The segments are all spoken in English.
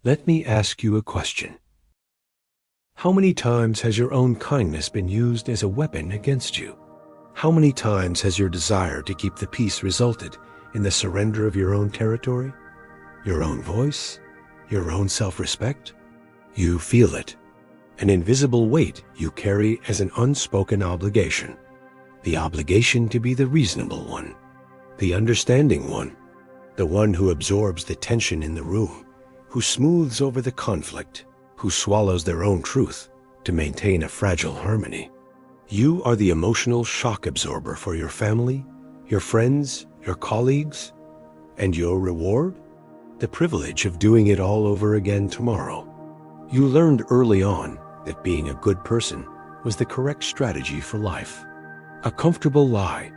Let me ask you a question. How many times has your own kindness been used as a weapon against you? How many times has your desire to keep the peace resulted in the surrender of your own territory, your own voice, your own self-respect? You feel it, an invisible weight you carry as an unspoken obligation. The obligation to be the reasonable one, the understanding one, the one who absorbs the tension in the room, who smooths over the conflict, who swallows their own truth to maintain a fragile harmony. You are the emotional shock absorber for your family, your friends, your colleagues, and your reward? The privilege of doing it all over again tomorrow. You learned early on that being a good person was the correct strategy for life. A comfortable lie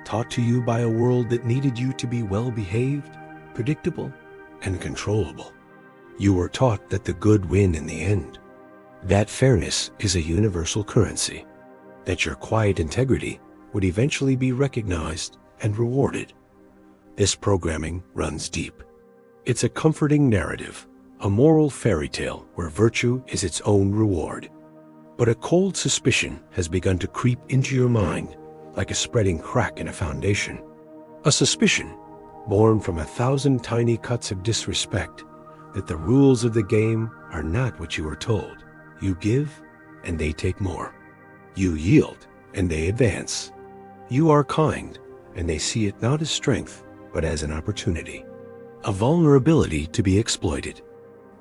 taught to you by a world that needed you to be well-behaved, predictable, and controllable. You were taught that the good win in the end, that fairness is a universal currency, that your quiet integrity would eventually be recognized and rewarded. This programming runs deep. It's a comforting narrative, a moral fairy tale where virtue is its own reward. But a cold suspicion has begun to creep into your mind like a spreading crack in a foundation. A suspicion born from 1,000 tiny cuts of disrespect that the rules of the game are not what you were told. You give, and they take more. You yield, and they advance. You are kind, and they see it not as strength, but as an opportunity, a vulnerability to be exploited.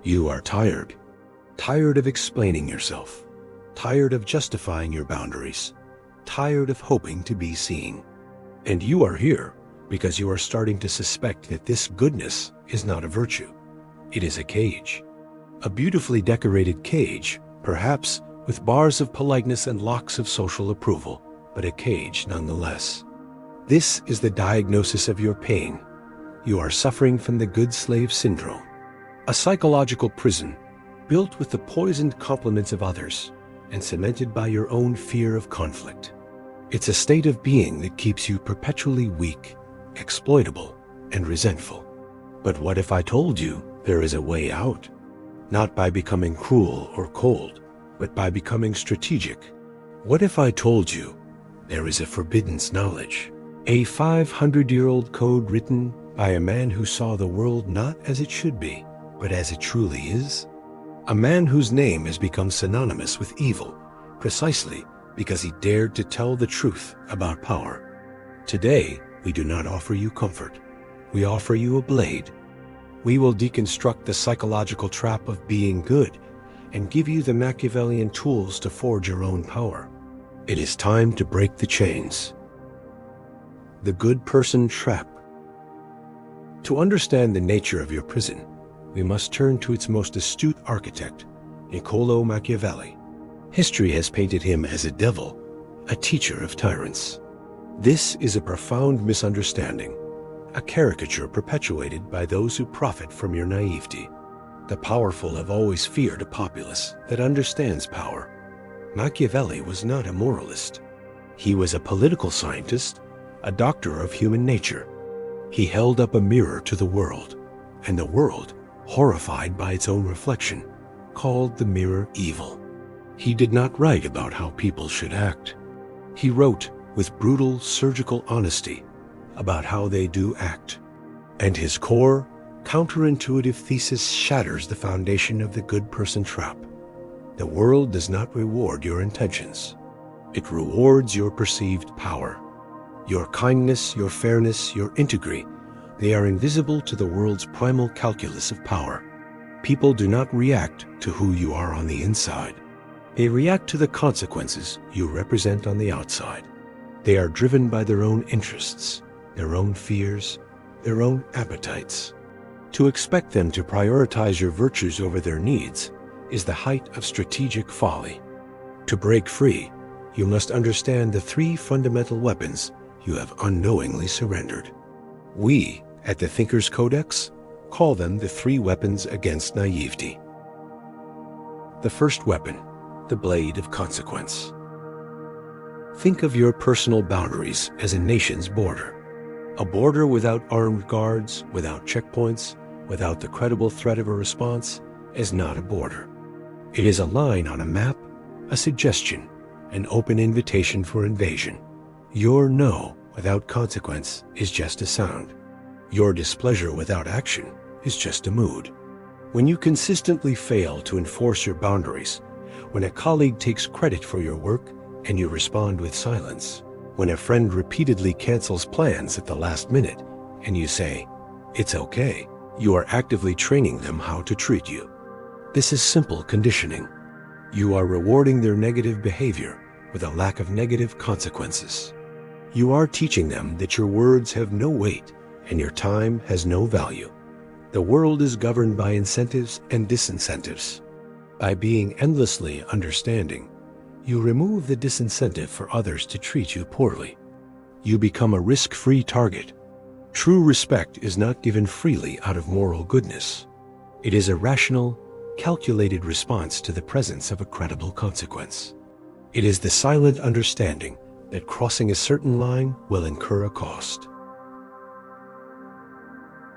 You are tired of explaining yourself, tired of justifying your boundaries, tired of hoping to be seen. And you are here because you are starting to suspect that this goodness is not a virtue. It is a cage. A beautifully decorated cage, perhaps with bars of politeness and locks of social approval, but a cage nonetheless. This is the diagnosis of your pain. You are suffering from the good slave syndrome, a psychological prison built with the poisoned compliments of others and cemented by your own fear of conflict. It's a state of being that keeps you perpetually weak, exploitable, and resentful. But what if I told you there is a way out? Not by becoming cruel or cold, but by becoming strategic. What if I told you there is a forbidden knowledge, a 500-year-old code written by a man who saw the world not as it should be, but as it truly is? A man whose name has become synonymous with evil, precisely because he dared to tell the truth about power. Today, we do not offer you comfort. We offer you a blade. We will deconstruct the psychological trap of being good and give you the Machiavellian tools to forge your own power. It is time to break the chains. The good person trap. To understand the nature of your prison, we must turn to its most astute architect, Niccolò Machiavelli. History has painted him as a devil, a teacher of tyrants. This is a profound misunderstanding, a caricature perpetuated by those who profit from your naivety. The powerful have always feared a populace that understands power. Machiavelli was not a moralist. He was a political scientist, a doctor of human nature. He held up a mirror to the world, and the world, horrified by its own reflection, called the mirror evil. He did not write about how people should act. He wrote with brutal surgical honesty about how they do act. And his core, counterintuitive thesis shatters the foundation of the good person trap. The world does not reward your intentions. It rewards your perceived power. Your kindness, your fairness, your integrity, they are invisible to the world's primal calculus of power. People do not react to who you are on the inside. They react to the consequences you represent on the outside. They are driven by their own interests, their own fears, their own appetites. To expect them to prioritize your virtues over their needs is the height of strategic folly. To break free, you must understand the three fundamental weapons you have unknowingly surrendered. We, at the Thinker's Codex, call them the three weapons against naivety. The first weapon, the blade of consequence. Think of your personal boundaries as a nation's border. A border without armed guards, without checkpoints, without the credible threat of a response, is not a border. It is a line on a map, a suggestion, an open invitation for invasion. Your no without consequence is just a sound. Your displeasure without action is just a mood. When you consistently fail to enforce your boundaries, when a colleague takes credit for your work and you respond with silence, when a friend repeatedly cancels plans at the last minute and you say, "It's okay," you are actively training them how to treat you. This is simple conditioning. You are rewarding their negative behavior with a lack of negative consequences. You are teaching them that your words have no weight and your time has no value. The world is governed by incentives and disincentives. By being endlessly understanding, you remove the disincentive for others to treat you poorly. You become a risk-free target. True respect is not given freely out of moral goodness. It is a rational, calculated response to the presence of a credible consequence. It is the silent understanding that crossing a certain line will incur a cost.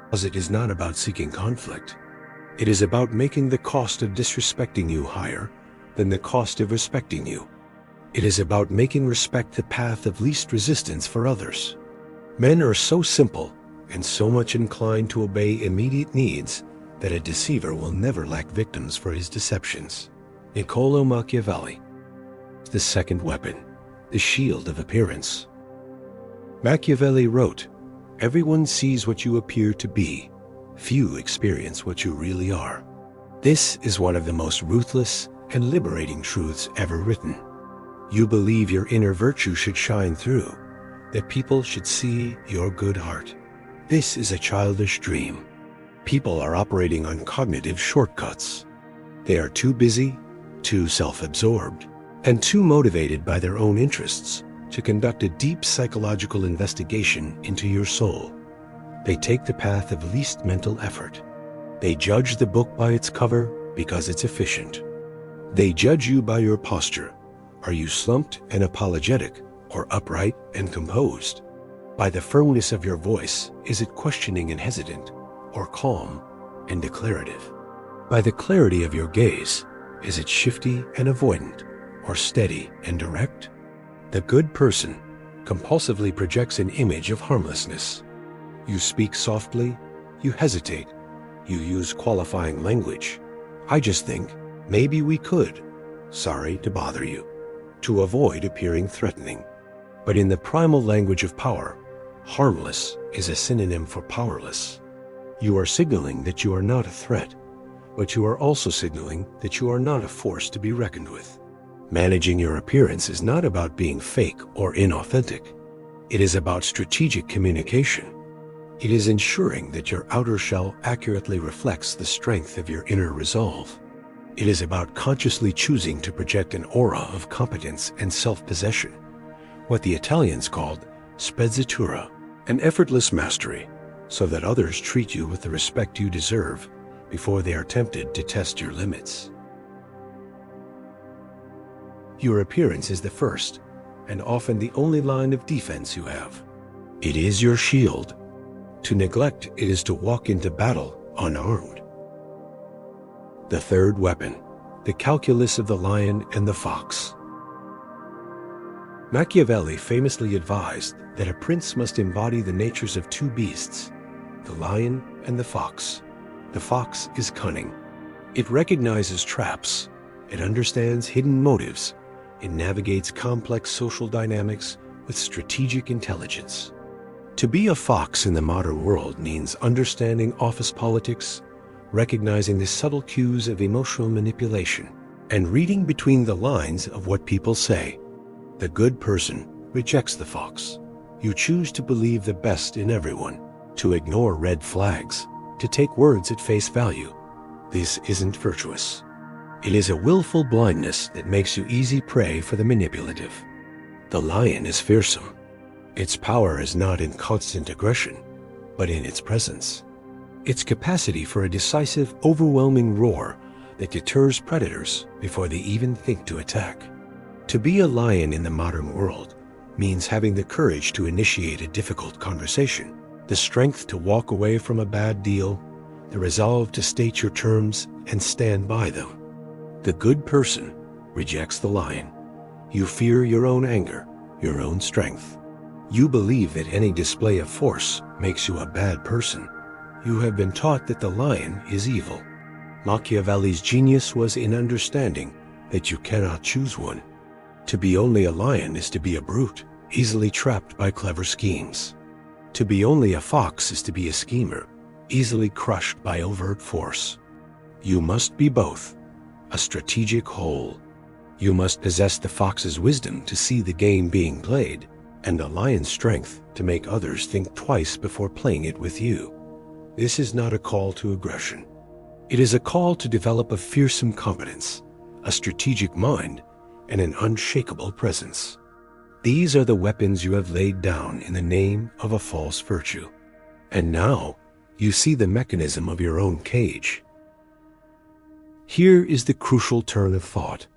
Because it is not about seeking conflict. It is about making the cost of disrespecting you higher than the cost of respecting you. It is about making respect the path of least resistance for others. Men are so simple and so much inclined to obey immediate needs that a deceiver will never lack victims for his deceptions. Niccolò Machiavelli. The second weapon, the shield of appearance. Machiavelli wrote, "Everyone sees what you appear to be. Few experience what you really are." This is one of the most ruthless and liberating truths ever written. You believe your inner virtue should shine through, that people should see your good heart. This is a childish dream. People are operating on cognitive shortcuts. They are too busy, too self-absorbed, and too motivated by their own interests to conduct a deep psychological investigation into your soul. They take the path of least mental effort. They judge the book by its cover because it's efficient. They judge you by your posture. Are you slumped and apologetic, or upright and composed? By the firmness of your voice, is it questioning and hesitant, or calm and declarative? By the clarity of your gaze, is it shifty and avoidant, or steady and direct? The good person compulsively projects an image of harmlessness. You speak softly, you hesitate, you use qualifying language. "I just think, maybe we could. Sorry to bother you," to avoid appearing threatening. But in the primal language of power, harmless is a synonym for powerless. You are signaling that you are not a threat, but you are also signaling that you are not a force to be reckoned with. Managing your appearance is not about being fake or inauthentic. It is about strategic communication. It is ensuring that your outer shell accurately reflects the strength of your inner resolve. It is about consciously choosing to project an aura of competence and self-possession, what the Italians called spezzatura, an effortless mastery, so that others treat you with the respect you deserve before they are tempted to test your limits. Your appearance is the first, and often the only line of defense you have. It is your shield. To neglect it is to walk into battle unarmed. The third weapon, the calculus of the lion and the fox. Machiavelli famously advised that a prince must embody the natures of two beasts, the lion and the fox. The fox is cunning. It recognizes traps. It understands hidden motives. It navigates complex social dynamics with strategic intelligence. To be a fox in the modern world means understanding office politics, recognizing the subtle cues of emotional manipulation, and reading between the lines of what people say. The good person rejects the fox. You choose to believe the best in everyone, to ignore red flags, to take words at face value. This isn't virtuous. It is a willful blindness that makes you easy prey for the manipulative. The lion is fearsome. Its power is not in constant aggression, but in its presence. Its capacity for a decisive, overwhelming roar that deters predators before they even think to attack. To be a lion in the modern world means having the courage to initiate a difficult conversation, the strength to walk away from a bad deal, the resolve to state your terms and stand by them. The good person rejects the lion. You fear your own anger, your own strength. You believe that any display of force makes you a bad person. You have been taught that the lion is evil. Machiavelli's genius was in understanding that you cannot choose one. To be only a lion is to be a brute, easily trapped by clever schemes. To be only a fox is to be a schemer, easily crushed by overt force. You must be both, a strategic whole. You must possess the fox's wisdom to see the game being played, and the lion's strength to make others think twice before playing it with you. This is not a call to aggression. It is a call to develop a fearsome competence, a strategic mind, and an unshakable presence. These are the weapons you have laid down in the name of a false virtue. And now you see the mechanism of your own cage. Here is the crucial turn of thought,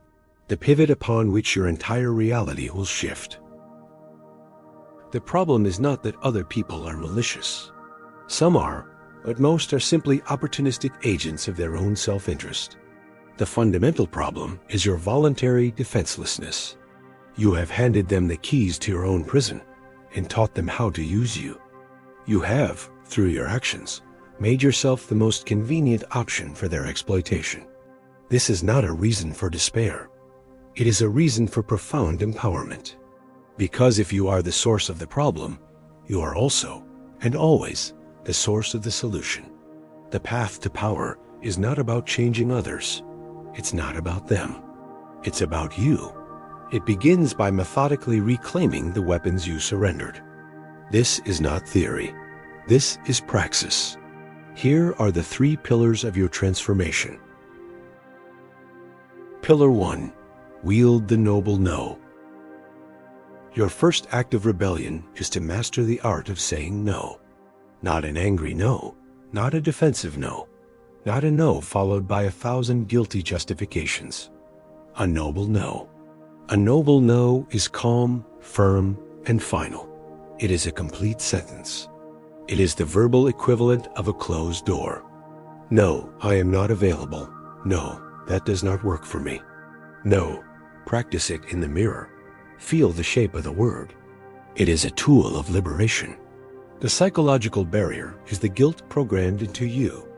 the pivot upon which your entire reality will shift. The problem is not that other people are malicious. Some are, but most are simply opportunistic agents of their own self-interest. The fundamental problem is your voluntary defenselessness. You have handed them the keys to your own prison and taught them how to use you. You have, through your actions, made yourself the most convenient option for their exploitation. This is not a reason for despair. It is a reason for profound empowerment. Because if you are the source of the problem, you are also, and always, the source of the solution. The path to power is not about changing others. It's not about them. It's about you. It begins by methodically reclaiming the weapons you surrendered. This is not theory. This is praxis. Here are the 3 pillars of your transformation. Pillar 1. Wield the noble no. Your first act of rebellion is to master the art of saying no. Not an angry no, not a defensive no, not a no followed by 1,000 guilty justifications. A noble no. A noble no is calm, firm, and final. It is a complete sentence. It is the verbal equivalent of a closed door. No, I am not available. No, that does not work for me. No, practice it in the mirror. Feel the shape of the word. It is a tool of liberation. The psychological barrier is the guilt programmed into you.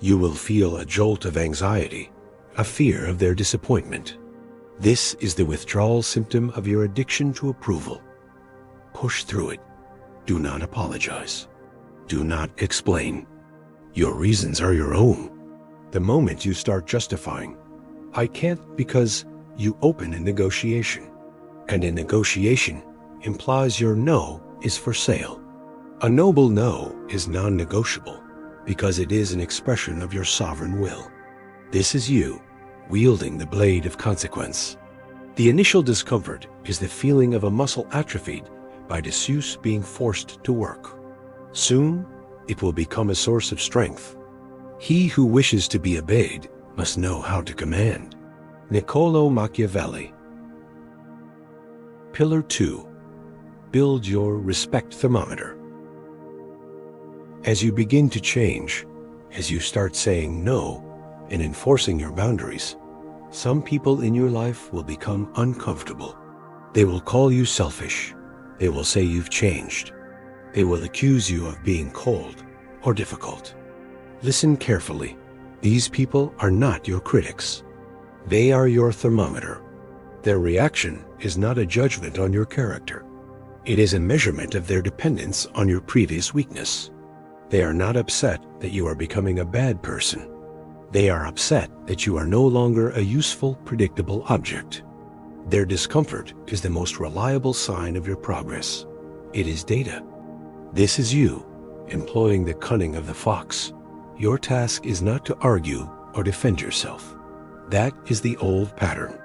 You will feel a jolt of anxiety, a fear of their disappointment. This is the withdrawal symptom of your addiction to approval. Push through it. Do not apologize. Do not explain. Your reasons are your own. The moment you start justifying, I can't because you open a negotiation. And a negotiation implies your no is for sale. A noble no is non-negotiable because it is an expression of your sovereign will. This is you, wielding the blade of consequence. The initial discomfort is the feeling of a muscle atrophied by disuse being forced to work. Soon, it will become a source of strength. He who wishes to be obeyed must know how to command. Niccolò Machiavelli. Pillar 2. Build your respect thermometer. As you begin to change, as you start saying no and enforcing your boundaries, some people in your life will become uncomfortable. They will call you selfish. They will say you've changed. They will accuse you of being cold or difficult. Listen carefully. These people are not your critics. They are your thermometer. Their reaction is not a judgment on your character. It is a measurement of their dependence on your previous weakness. They are not upset that you are becoming a bad person. They are upset that you are no longer a useful, predictable object. Their discomfort is the most reliable sign of your progress. It is data. This is you, employing the cunning of the fox. Your task is not to argue or defend yourself. That is the old pattern.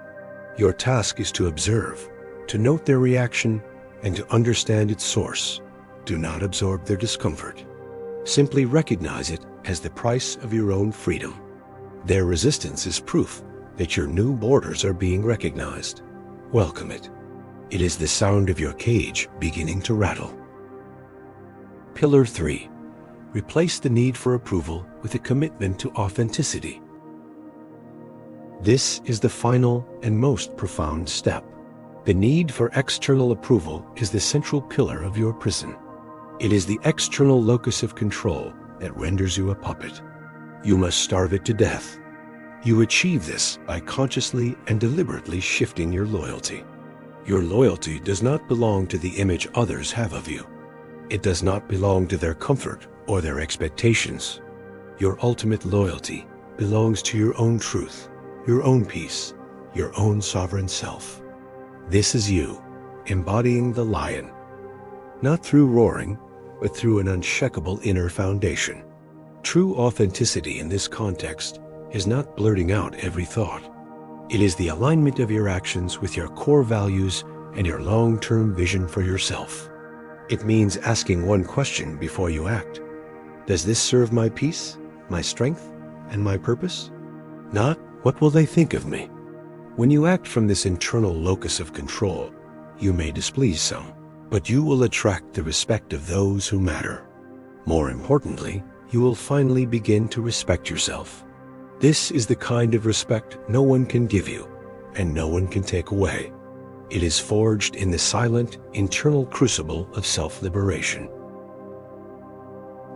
Your task is to observe, to note their reaction, and to understand its source. Do not absorb their discomfort. Simply recognize it as the price of your own freedom. Their resistance is proof that your new borders are being recognized. Welcome it. It is the sound of your cage beginning to rattle. Pillar 3. Replace the need for approval with a commitment to authenticity. This is the final and most profound step. The need for external approval is the central pillar of your prison. It is the external locus of control that renders you a puppet. You must starve it to death. You achieve this by consciously and deliberately shifting your loyalty. Your loyalty does not belong to the image others have of you. It does not belong to their comfort or their expectations. Your ultimate loyalty belongs to your own truth, your own peace, your own sovereign self. This is you, embodying the lion, not through roaring, but through an unshakable inner foundation. True authenticity in this context is not blurting out every thought. It is the alignment of your actions with your core values and your long-term vision for yourself. It means asking one question before you act. Does this serve my peace, my strength, and my purpose? Not, what will they think of me? When you act from this internal locus of control, you may displease some, but you will attract the respect of those who matter. More importantly, you will finally begin to respect yourself. This is the kind of respect no one can give you, and no one can take away. It is forged in the silent, internal crucible of self-liberation.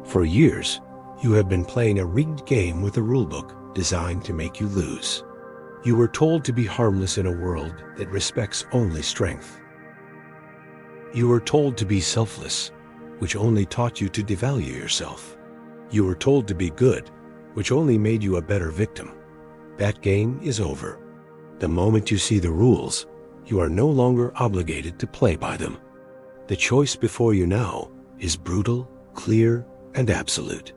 For years, you have been playing a rigged game with a rulebook designed to make you lose. You were told to be harmless in a world that respects only strength. You were told to be selfless, which only taught you to devalue yourself. You were told to be good, which only made you a better victim. That game is over. The moment you see the rules, you are no longer obligated to play by them. The choice before you now is brutal, clear, and absolute.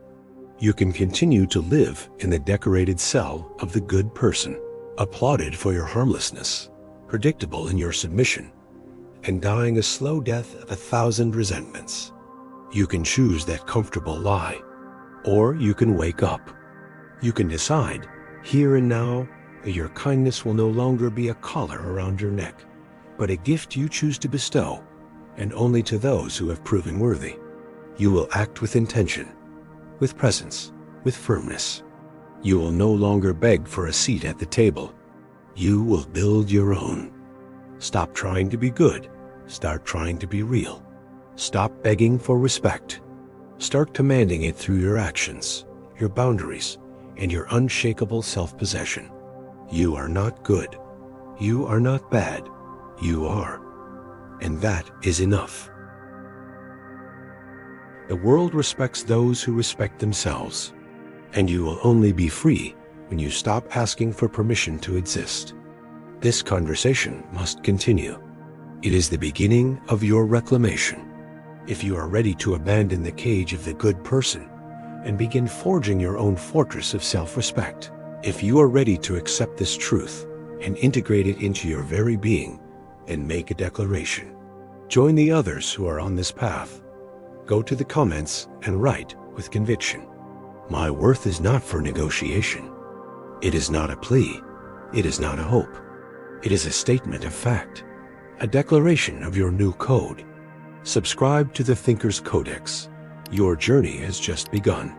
You can continue to live in the decorated cell of the good person, applauded for your harmlessness, predictable in your submission, and dying a slow death of 1,000 resentments. You can choose that comfortable lie, or you can wake up. You can decide, here and now, that your kindness will no longer be a collar around your neck, but a gift you choose to bestow, and only to those who have proven worthy. You will act with intention, with presence, with firmness. You will no longer beg for a seat at the table. You will build your own. Stop trying to be good. Start trying to be real. Stop begging for respect. Start commanding it through your actions, your boundaries, and your unshakable self-possession. You are not good. You are not bad. You are. And that is enough. The world respects those who respect themselves, and you will only be free when you stop asking for permission to exist. This conversation must continue. It is the beginning of your reclamation. If you are ready to abandon the cage of the good person and begin forging your own fortress of self-respect, if you are ready to accept this truth and integrate it into your very being and make a declaration, join the others who are on this path. Go to the comments and write with conviction. My worth is not for negotiation. It is not a plea. It is not a hope. It is a statement of fact, a declaration of your new code. Subscribe to the Thinker's Codex. Your journey has just begun.